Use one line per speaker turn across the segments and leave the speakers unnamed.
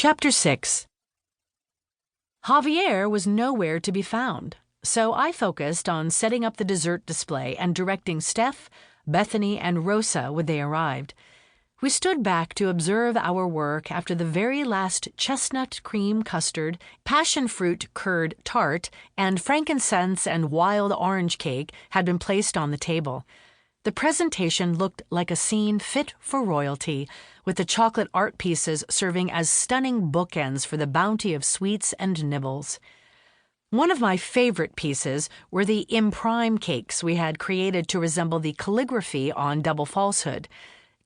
Chapter 6. Javier was nowhere to be found, so I focused on setting up the dessert display and directing Steph, Bethany, and Rosa when they arrived. We stood back to observe our work after the very last chestnut cream custard, passion fruit curd tart, and frankincense and wild orange cake had been placed on the table. The presentation looked like a scene fit for royalty, with the chocolate art pieces serving as stunning bookends for the bounty of sweets and nibbles. One of my favorite pieces were the imprime cakes we had created to resemble the calligraphy on Double Falsehood.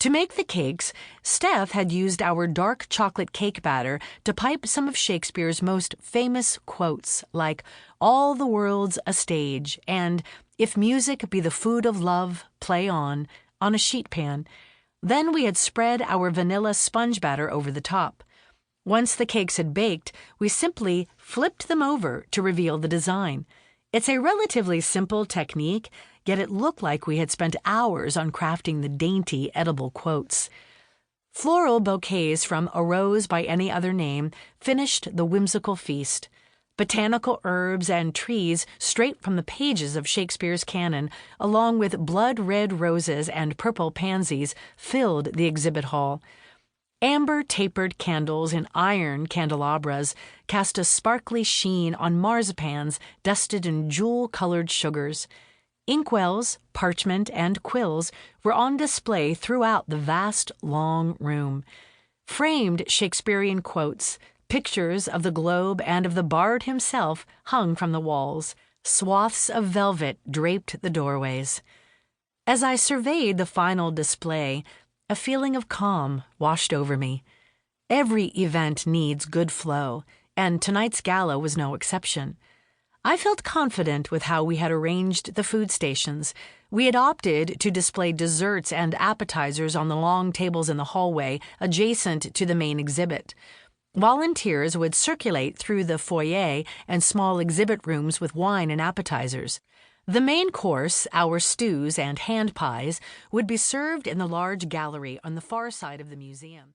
To make the cakes, Steph had used our dark chocolate cake batter to pipe some of Shakespeare's most famous quotes, like "All the world's a stage" and "If music be the food of love, play on a sheet pan. Then we had spread our vanilla sponge batter over the top. Once the cakes had baked, we simply flipped them over to reveal the design. It's a relatively simple technique, yet it looked like we had spent hours on crafting the dainty, edible quotes. Floral bouquets from A Rose by Any Other Name finished the whimsical feast. Botanical herbs and trees straight from the pages of Shakespeare's canon, along with blood-red roses and purple pansies, filled the exhibit hall. Amber tapered candles in iron candelabras cast a sparkly sheen on marzipans dusted in jewel-colored sugars. Inkwells, parchment, and quills were on display throughout the vast, long room. Framed Shakespearean quotes, pictures of the globe and of the bard himself hung from the walls. Swaths of velvet draped the doorways. As I surveyed the final display, a feeling of calm washed over me. Every event needs good flow, and tonight's gala was no exception. I felt confident with how we had arranged the food stations. We had opted to display desserts and appetizers on the long tables in the hallway adjacent to the main exhibit. Volunteers would circulate through the foyer and small exhibit rooms with wine and appetizers. The main course, our stews and hand pies, would be served in the large gallery on the far side of the museum.